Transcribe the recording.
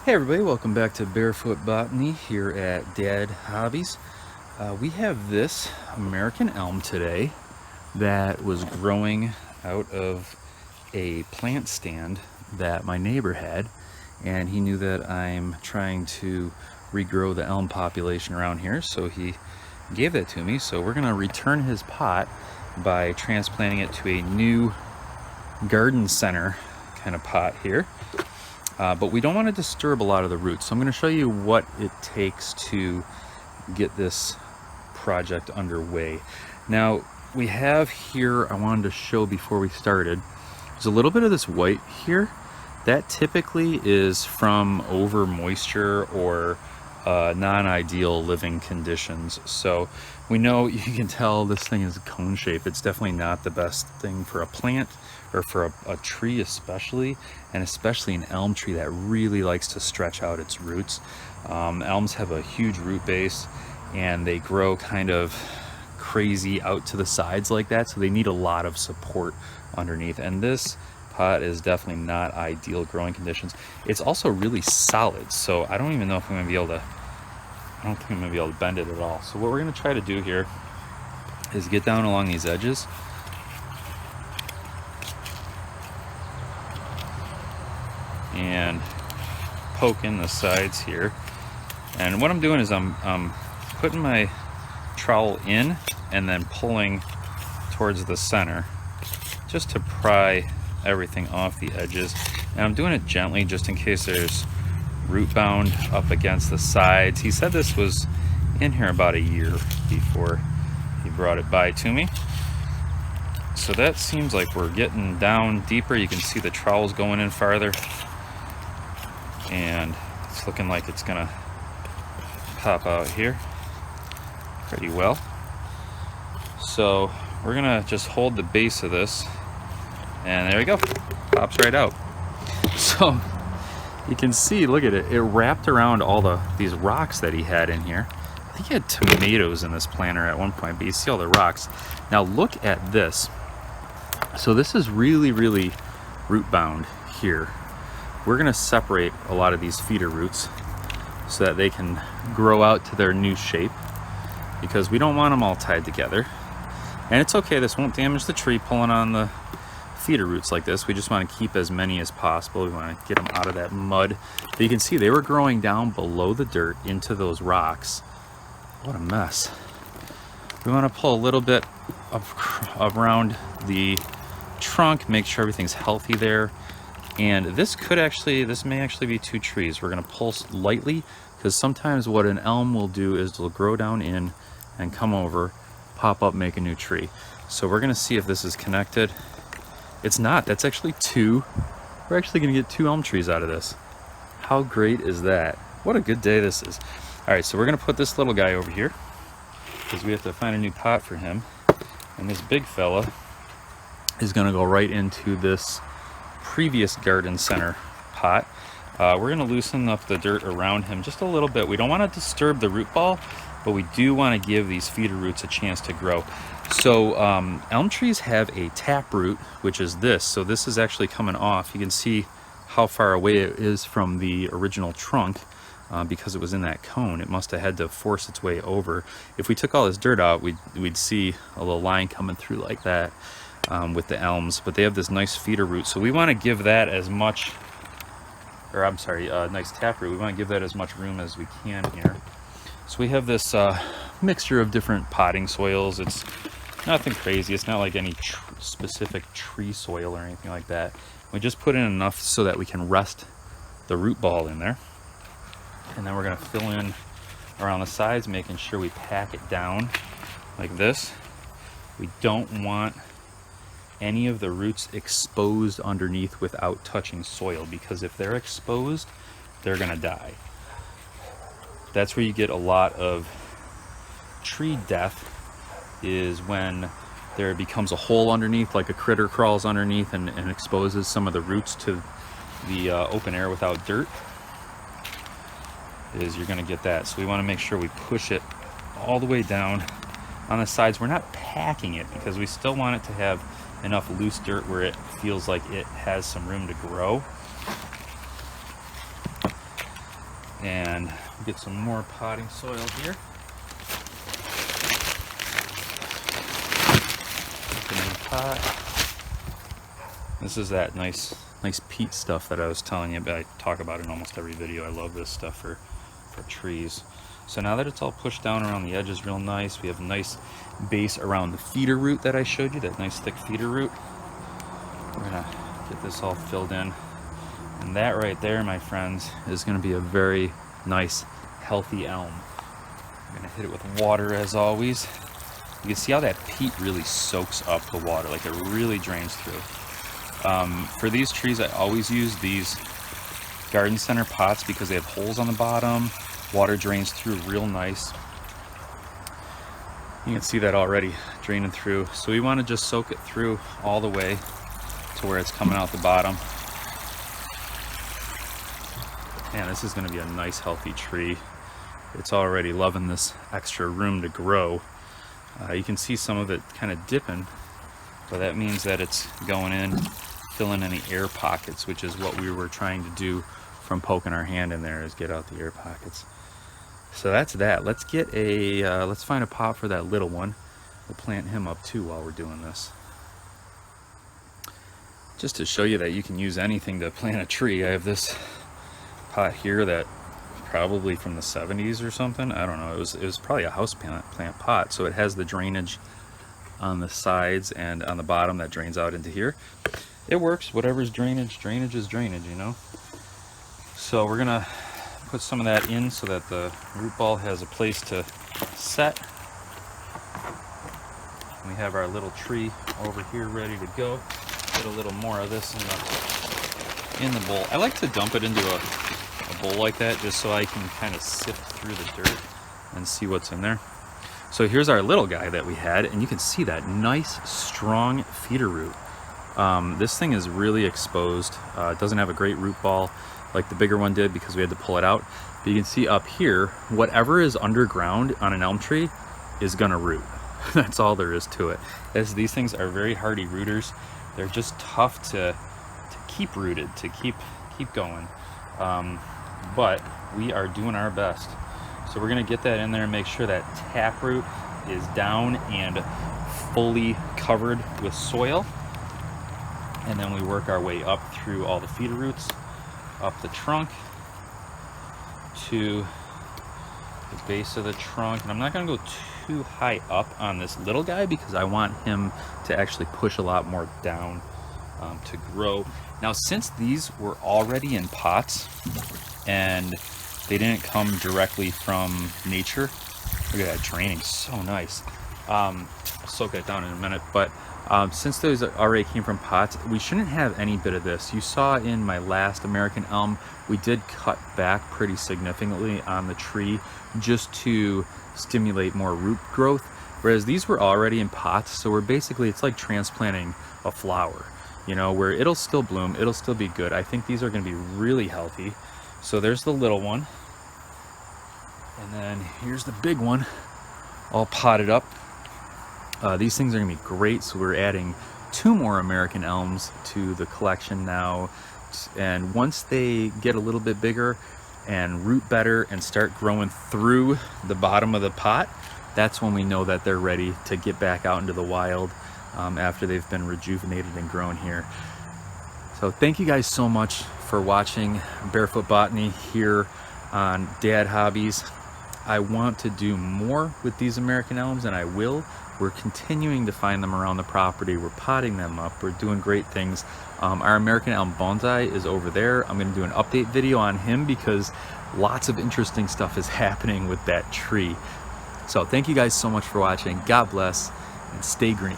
Hey everybody, welcome back to Barefoot Botany here at Dad Hobbies. We have this American elm today that was growing out of a plant stand that my neighbor had, and he knew that I'm trying to regrow the elm population around here, so he gave that to me. So we're going to return his pot by transplanting it to a new garden center kind of pot here. But we don't want to disturb a lot of the roots. So I'm going to show you what it takes to get this project underway. Now we have here, I wanted to show before we started, there's a little bit of this white here. That typically is from over moisture or non-ideal living conditions. So we know, you can tell this thing is cone shaped. It's definitely not the best thing for a plant or for a tree especially, and especially an elm tree that really likes to stretch out its roots. Elms have a huge root base and they grow kind of crazy out to the sides like that, so they need a lot of support underneath, and this pot is definitely not ideal growing conditions. It's also really solid, so I don't even know if I'm gonna be able to, I don't think I'm gonna be able to bend it at all. So what we're gonna try to do here is get down along these edges and poke in the sides here. And what I'm doing is I'm putting my trowel in and then pulling towards the center just to pry everything off the edges. And I'm doing it gently just in case there's root bound up against the sides. He said this was in here about a year before he brought it by to me. So that seems like we're getting down deeper. You can see the trowel's going in farther, and it's looking like it's gonna pop out here pretty well. So we're gonna just hold the base of this, and there we go, pops right out. So you can see, look at it, it wrapped around all these rocks that he had in here. I think he had tomatoes in this planter at one point, but you see all the rocks. Now look at this. So this is really root bound here. We're gonna separate a lot of these feeder roots so that they can grow out to their new shape, because we don't want them all tied together. And it's okay, this won't damage the tree pulling on the feeder roots like this. We just want to keep as many as possible. We want to get them out of that mud. But you can see they were growing down below the dirt into those rocks. What a mess. We want to pull a little bit around the trunk, make sure everything's healthy there. And this may actually be two trees. We're going to pull lightly, because sometimes what an elm will do is they'll grow down in and come over, pop up, make a new tree. So we're going to see if this is connected. It's not. That's actually two. We're actually going to get two elm trees out of this. How great is that? What a good day this is. All right, so we're going to put this little guy over here because we have to find a new pot for him. And this big fella is going to go right into this previous garden center pot. We're going to loosen up the dirt around him just a little bit. We don't want to disturb the root ball, but we do want to give these feeder roots a chance to grow. So elm trees have a tap root, which is this. So this is actually coming off. You can see how far away it is from the original trunk because it was in that cone. It must have had to force its way over. If we took all this dirt out, we'd see a little line coming through like that with the elms. But they have this nice feeder root. So we want to give that as much, or I'm sorry, nice tap root. We want to give that as much room as we can here. So we have this mixture of different potting soils. It's nothing crazy. It's not like any specific tree soil or anything like that. We just put in enough so that we can rest the root ball in there. And then we're going to fill in around the sides, making sure we pack it down like this. We don't want any of the roots exposed underneath without touching soil, because if they're exposed, they're going to die. That's where you get a lot of tree death, is when there becomes a hole underneath, like a critter crawls underneath and exposes some of the roots to the open air without dirt, is you're going to get that. So we want to make sure we push it all the way down on the sides. We're not packing it because we still want it to have enough loose dirt where it feels like it has some room to grow. And get some more potting soil here. Open the pot. This is that nice peat stuff that I was telling you about. I talk about it in almost every video. I love this stuff for trees. So now that it's all pushed down around the edges real nice, we have a nice base around the feeder root that I showed you, that nice thick feeder root. We're gonna get this all filled in. And that right there, my friends, is gonna be a very nice, healthy elm. I'm gonna hit it with water as always. You can see how that peat really soaks up the water, like it really drains through. For these trees, I always use these garden center pots because they have holes on the bottom. Water drains through real nice. You can see that already draining through. So we want to just soak it through all the way to where it's coming out the bottom. Man, this is going to be a nice healthy tree. It's already loving this extra room to grow. You can see some of it kind of dipping, but that means that it's going in, filling any air pockets, which is what we were trying to do from poking our hand in there, is get out the air pockets. So that's that. Let's get a let's find a pot for that little one. We'll plant him up too while we're doing this, just to show you that you can use anything to plant a tree. I have this pot here that probably from the 70s or something. I don't know. It was probably a house plant pot, so it has the drainage on the sides and on the bottom that drains out into here. It works. Whatever's drainage is drainage, you know. So we're gonna put some of that in so that the root ball has a place to set. We have our little tree over here ready to go. Get a little more of this in the bowl. I like to dump it into a bowl like that just so I can kind of sift through the dirt and see what's in there. So here's our little guy that we had, and you can see that nice strong feeder root. This thing is really exposed. It doesn't have a great root ball like the bigger one did because we had to pull it out. But you can see up here, whatever is underground on an elm tree is gonna root. That's all there is to it. As these things are very hardy rooters, they're just tough to keep rooted, to keep going. But we are doing our best. So we're gonna get that in there and make sure that taproot is down and fully covered with soil. And then we work our way up through all the feeder roots, up the trunk to the base of the trunk. And I'm not gonna go too high up on this little guy because I want him to actually push a lot more down to grow. Now, since these were already in pots and they didn't come directly from nature, look at that draining, so nice. I'll soak that down in a minute, but since those already came from pots, we shouldn't have any bit of this. You saw in my last American elm, we did cut back pretty significantly on the tree just to stimulate more root growth, whereas these were already in pots. So we're basically, it's like transplanting a flower, you know, where it'll still bloom, it'll still be good. I think these are going to be really healthy. So there's the little one, and then here's the big one, all potted up. These things are gonna be great. So we're adding 2 more American elms to the collection now, and once they get a little bit bigger and root better and start growing through the bottom of the pot, that's when we know that they're ready to get back out into the wild after they've been rejuvenated and grown here. So thank you guys so much for watching Barefoot Botany here on Dad Hobbies. I want to do more with these American elms, and I will. We're continuing to find them around the property. We're potting them up. We're doing great things. Our American Elm Bonsai is over there. I'm going to do an update video on him because lots of interesting stuff is happening with that tree. So thank you guys so much for watching. God bless, and stay green.